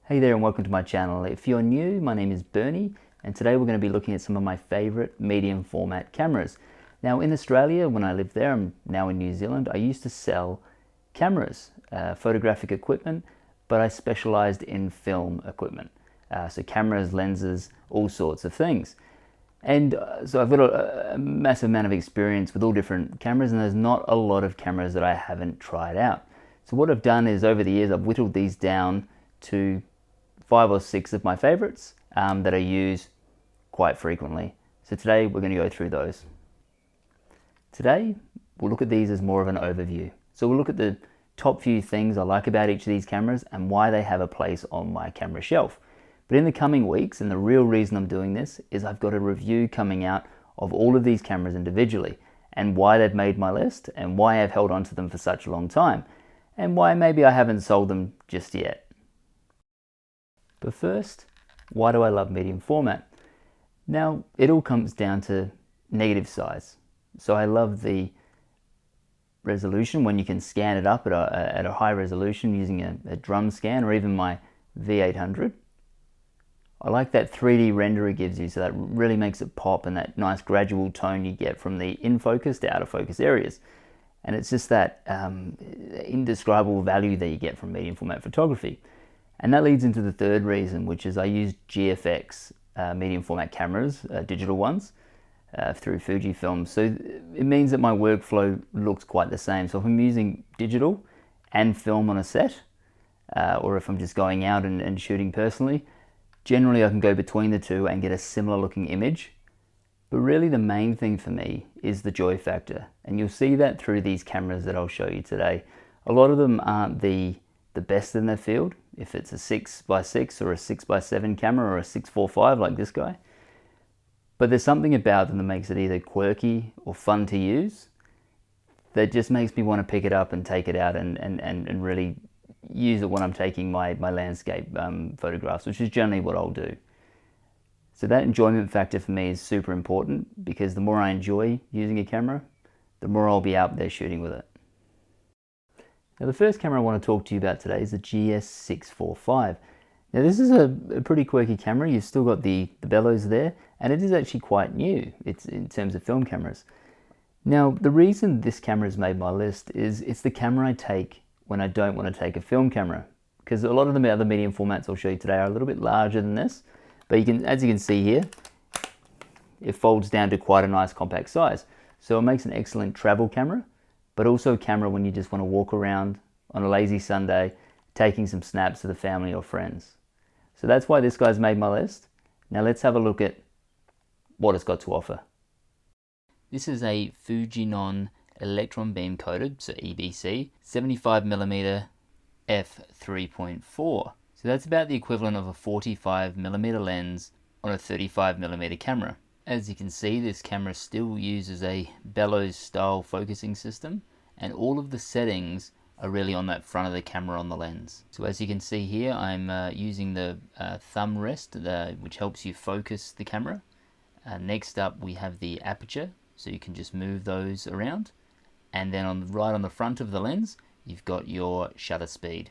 Hey there and welcome to my channel. If you're new, my name is Bernie and today we're going to be looking at some of my favorite medium format cameras. Now in Australia, when I lived there, I'm now in New Zealand, I used to sell cameras, photographic equipment, but I specialized in film equipment. So cameras, lenses, all sorts of things. And so I've got a massive amount of experience with all different cameras, and there's not a lot of cameras that I haven't tried out. So what I've done is over the years I've whittled these down to 5 or 6 of my favorites that I use quite frequently. So today we're going to go through those. Today we'll look at these as more of an overview. So we'll look at the top few things I like about each of these cameras and why they have a place on my camera shelf. But in the coming weeks, and the real reason I'm doing this is I've got a review coming out of all of these cameras individually and why they've made my list and why I've held on to them for such a long time and why maybe I haven't sold them just yet. But first, why do I love medium format? Now, it all comes down to negative size. So I love the resolution when you can scan it up at a high resolution using a drum scan or even my V800. I like that 3D render it gives you, so that really makes it pop and that nice gradual tone you get from the in-focus to out-of-focus areas. And it's just that indescribable value that you get from medium format photography. And that leads into the third reason, which is I use GFX medium format cameras, digital ones, through Fujifilm. So it means that my workflow looks quite the same. So if I'm using digital and film on a set, or if I'm just going out and shooting personally, generally I can go between the two and get a similar looking image. But really the main thing for me is the joy factor. And you'll see that through these cameras that I'll show you today. A lot of them aren't the best in their field. If it's a 6x6 or a 6x7 camera or a 645 like this guy. But there's something about them that makes it either quirky or fun to use that just makes me want to pick it up and take it out and really use it when I'm taking my landscape photographs, which is generally what I'll do. So that enjoyment factor for me is super important because the more I enjoy using a camera, the more I'll be out there shooting with it. Now the first camera I want to talk to you about today is the GS645. Now this is a pretty quirky camera. You've still got the bellows there, and it is actually quite new. It's in terms of film cameras. Now the reason this camera has made my list is it's the camera I take when I don't want to take a film camera, because a lot of the other medium formats I'll show you today are a little bit larger than this, but as you can see here, it folds down to quite a nice compact size. So it makes an excellent travel camera, but also a camera when you just want to walk around on a lazy Sunday, taking some snaps to the family or friends. So that's why this guy's made my list. Now let's have a look at what it's got to offer. This is a Fujinon electron beam coated, so EBC, 75mm f3.4. So that's about the equivalent of a 45mm lens on a 35mm camera. As you can see, this camera still uses a bellows style focusing system, and all of the settings are really on that front of the camera on the lens. So as you can see here, I'm using the thumb rest, which helps you focus the camera. Next up we have the aperture, so you can just move those around. And then right on the front of the lens, you've got your shutter speed.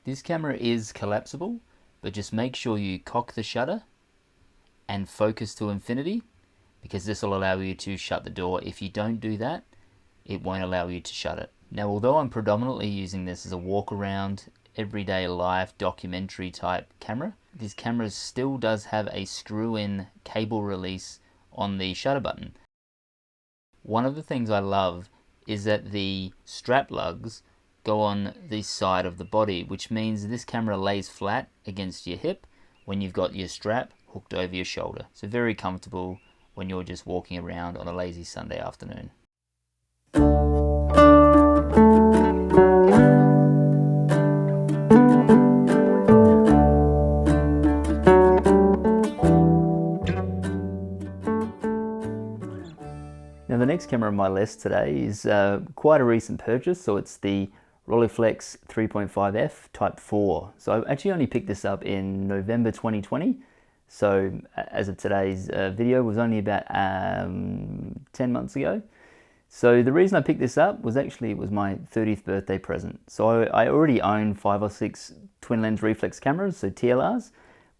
This camera is collapsible, but just make sure you cock the shutter and focus to infinity, because this will allow you to shut the door. If you don't do that, it won't allow you to shut it. Now, although I'm predominantly using this as a walk around, everyday life, documentary type camera, this camera still does have a screw-in cable release on the shutter button. One of the things I love is that the strap lugs go on the side of the body, which means this camera lays flat against your hip when you've got your strap hooked over your shoulder. So very comfortable when you're just walking around on a lazy Sunday afternoon. Now the next camera on my list today is quite a recent purchase, so it's the Rolleiflex 3.5F Type 4. So I actually only picked this up in November 2020, so as of today's video, it was only about 10 months ago. So the reason I picked this up was actually it was my 30th birthday present. So I already own 5 or 6 twin lens reflex cameras, so TLRs,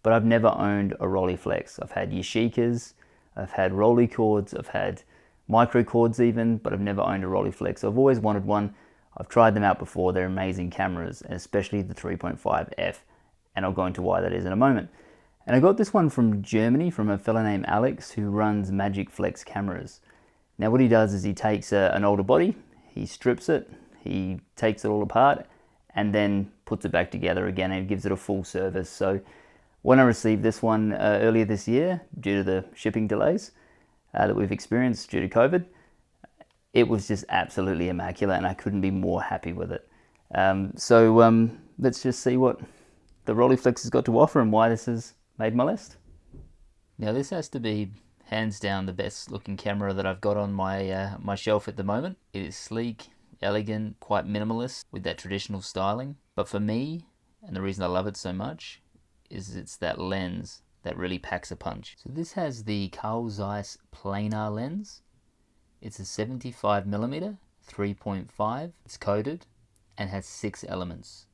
but I've never owned a Rolleiflex. I've had Yashicas, I've had Rolleicords, I've had microcords even, but I've never owned a Rolleiflex. I've always wanted one. I've tried them out before. They're amazing cameras, especially the 3.5F, and I'll go into why that is in a moment. And I got this one from Germany from a fellow named Alex who runs Magic Flex cameras. Now what he does is he takes an older body, he strips it, he takes it all apart, and then puts it back together again and gives it a full service. So when I received this one earlier this year, due to the shipping delays that we've experienced due to COVID, it was just absolutely immaculate and I couldn't be more happy with it. Let's just see what the Rolleiflex has got to offer and why this has made my list. Now this has to be hands down the best looking camera that I've got on my my shelf at the moment. It is sleek, elegant, quite minimalist with that traditional styling. But for me, and the reason I love it so much, is it's that lens that really packs a punch. So this has the Carl Zeiss planar lens. It's a 75mm 3.5. It's coated and has 6 elements.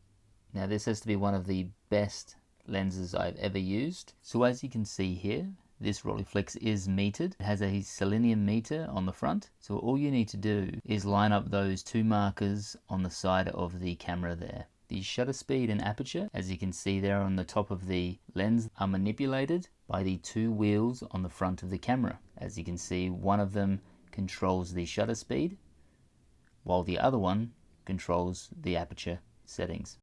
Now this has to be one of the best lenses I've ever used. So as you can see here, this Rolleiflex is metered. It has a selenium meter on the front. So all you need to do is line up those 2 markers on the side of the camera there. The shutter speed and aperture, as you can see there on the top of the lens, are manipulated by the 2 wheels on the front of the camera. As you can see, one of them controls the shutter speed, while the other one controls the aperture settings.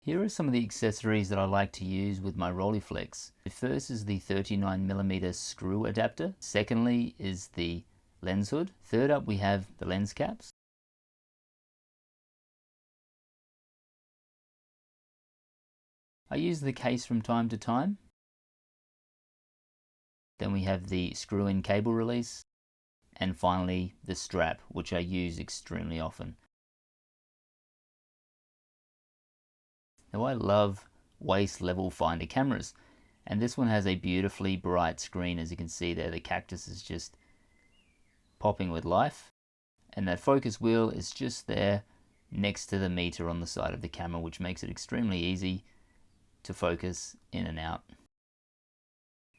Here are some of the accessories that I like to use with my Rolleiflex. The first is the 39mm screw adapter. Secondly is the lens hood. Third up we have the lens caps. I use the case from time to time. Then we have the screw-in cable release. And finally the strap, which I use extremely often. Now I love waist level finder cameras, and this one has a beautifully bright screen. As you can see there, the cactus is just popping with life, and that focus wheel is just there next to the meter on the side of the camera, which makes it extremely easy to focus in and out.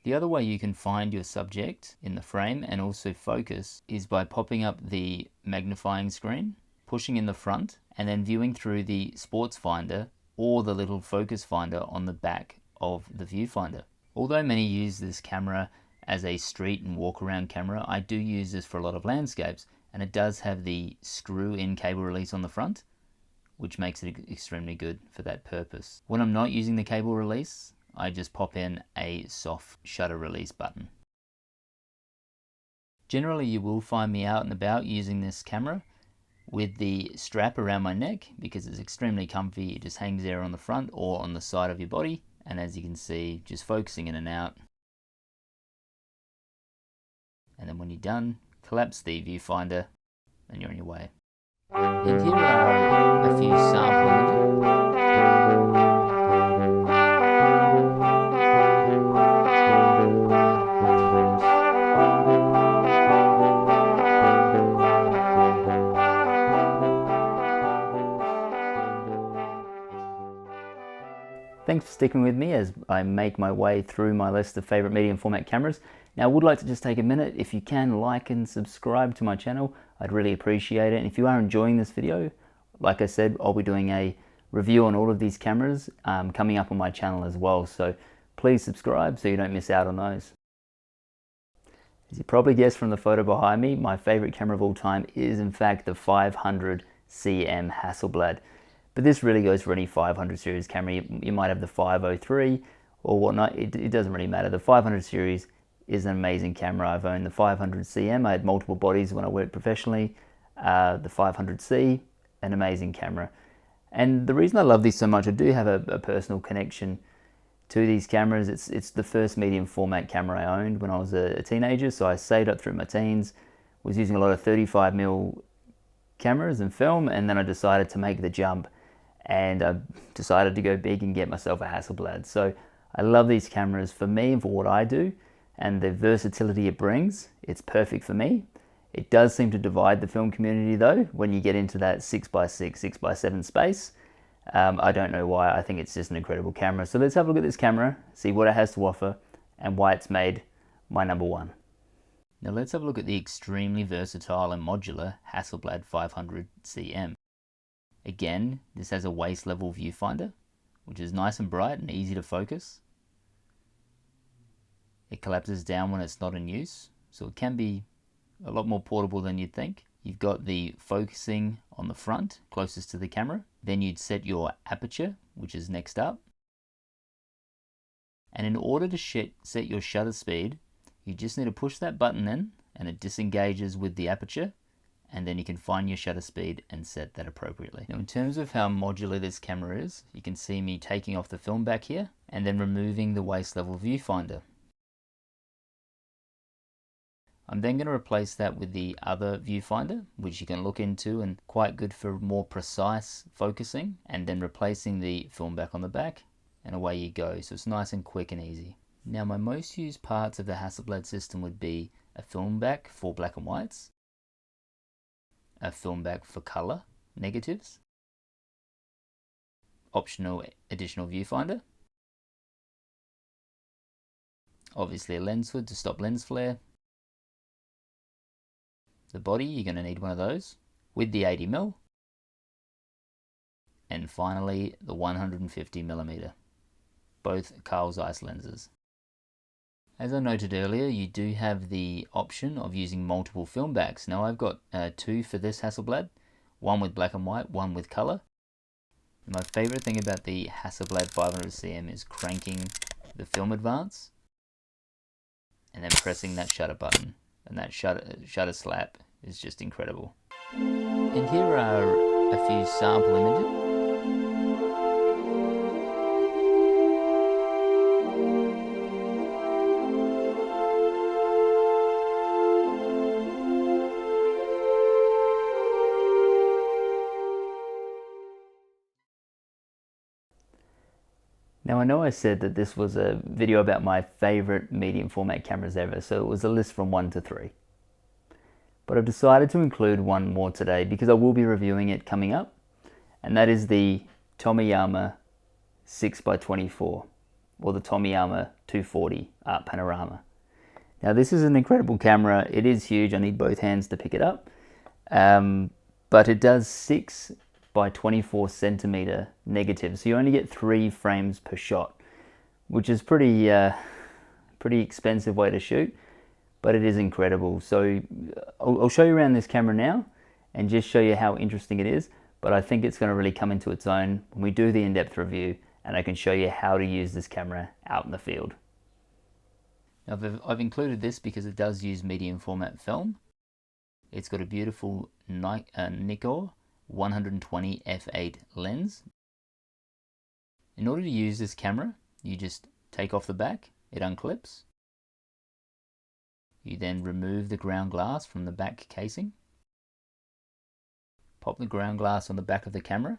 The other way you can find your subject in the frame and also focus is by popping up the magnifying screen, pushing in the front, and then viewing through the sports finder or the little focus finder on the back of the viewfinder. Although many use this camera as a street and walk around camera, I do use this for a lot of landscapes, and it does have the screw-in cable release on the front, which makes it extremely good for that purpose. When I'm not using the cable release, I just pop in a soft shutter release button. Generally you will find me out and about using this camera with the strap around my neck because it's extremely comfy. It just hangs there on the front or on the side of your body, and as you can see, just focusing in and out. And then when you're done, collapse the viewfinder and you're on your way. And here are a few sample images. Thanks for sticking with me as I make my way through my list of favorite medium format cameras. Now I would like to just take a minute, if you can, like and subscribe to my channel. I'd really appreciate it. And if you are enjoying this video, like I said, I'll be doing a review on all of these cameras coming up on my channel as well. So please subscribe so you don't miss out on those. As you probably guessed from the photo behind me, my favorite camera of all time is in fact the 500CM Hasselblad. But this really goes for any 500 series camera. You might have the 503 or whatnot. It doesn't really matter. The 500 series is an amazing camera. I've owned the 500CM. I had multiple bodies when I worked professionally. The 500C, an amazing camera. And the reason I love these so much, I do have a personal connection to these cameras. It's the first medium format camera I owned when I was a teenager. So I saved up through my teens, was using a lot of 35mm cameras and film, and then I decided to make the jump. And I decided to go big and get myself a Hasselblad. So I love these cameras for me and for what I do, and the versatility it brings. It's perfect for me. It does seem to divide the film community though, when you get into that 6x6, 6x7 space. I don't know why. I think it's just an incredible camera. So let's have a look at this camera, see what it has to offer, and why it's made my number one. Now let's have a look at the extremely versatile and modular Hasselblad 500CM. Again, this has a waist level viewfinder, which is nice and bright and easy to focus. It collapses down when it's not in use, so it can be a lot more portable than you'd think. You've got the focusing on the front, closest to the camera. Then you'd set your aperture, which is next up. And in order to set your shutter speed, you just need to push that button in and it disengages with the aperture, and then you can find your shutter speed and set that appropriately. Now in terms of how modular this camera is, you can see me taking off the film back here and then removing the waist level viewfinder. I'm then going to replace that with the other viewfinder, which you can look into and quite good for more precise focusing, and then replacing the film back on the back, and away you go. So it's nice and quick and easy. Now my most used parts of the Hasselblad system would be a film back for black and whites, a film back for color negatives, optional additional viewfinder, obviously a lens hood to stop lens flare. The body, you're going to need one of those with the 80mm, and finally the 150mm, both Carl Zeiss lenses. As I noted earlier, you do have the option of using multiple film backs. Now I've got two for this Hasselblad, one with black and white, one with color. And my favorite thing about the Hasselblad 500CM is cranking the film advance and then pressing that shutter button. And that shutter slap is just incredible. And here are a few sample images. Now I know I said that this was a video about my favorite medium format cameras ever, so it was a list from 1 to 3. But I've decided to include one more today because I will be reviewing it coming up, and that is the Tomiyama 6x24, or the Tomiyama 240 Art Panorama. Now this is an incredible camera. It is huge. I need both hands to pick it up, but it does 6x24cm negative, so you only get 3 frames per shot, which is pretty expensive way to shoot, but it is incredible. So I'll show you around this camera now and just show you how interesting it is, but I think it's going to really come into its own when we do the in-depth review and I can show you how to use this camera out in the field. Now I've included this because it does use medium format film. It's got a beautiful Nikkor 120 f8 lens. In order to use this camera, you just take off the back, it unclips. You then remove the ground glass from the back casing. Pop the ground glass on the back of the camera,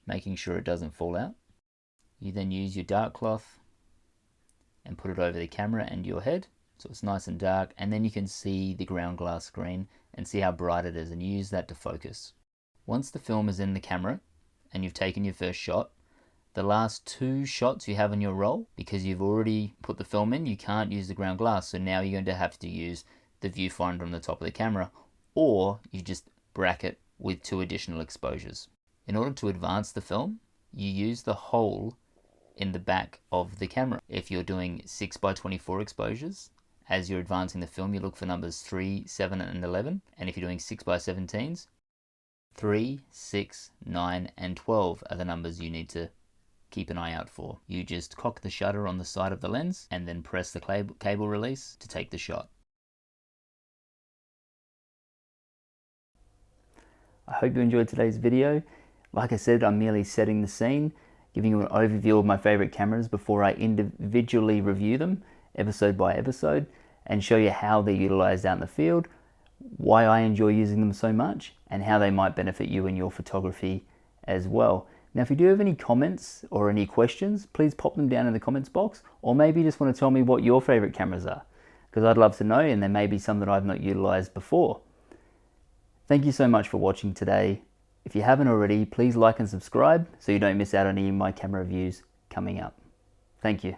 making sure it doesn't fall out. You then use your dark cloth and put it over the camera and your head, so it's nice and dark, and then you can see the ground glass screen and see how bright it is, and use that to focus. Once the film is in the camera and you've taken your first shot, the last 2 shots you have on your roll, because you've already put the film in, you can't use the ground glass, so now you're going to have to use the viewfinder on the top of the camera, or you just bracket with 2 additional exposures. In order to advance the film, you use the hole in the back of the camera. If you're doing 6x24 exposures, as you're advancing the film, you look for numbers 3, 7, and 11, and if you're doing 6x17s, 3, 6, 9, and 12 are the numbers you need to keep an eye out for. You just cock the shutter on the side of the lens and then press the cable release to take the shot. I hope you enjoyed today's video. Like I said, I'm merely setting the scene, giving you an overview of my favorite cameras before I individually review them episode by episode and show you how they're utilized out in the field, why I enjoy using them so much, and how they might benefit you in your photography as well. Now, if you do have any comments or any questions, please pop them down in the comments box, or maybe you just want to tell me what your favorite cameras are. because I'd love to know, and there may be some that I've not utilized before. Thank you so much for watching today. If you haven't already, please like and subscribe so you don't miss out on any of my camera reviews coming up. Thank you.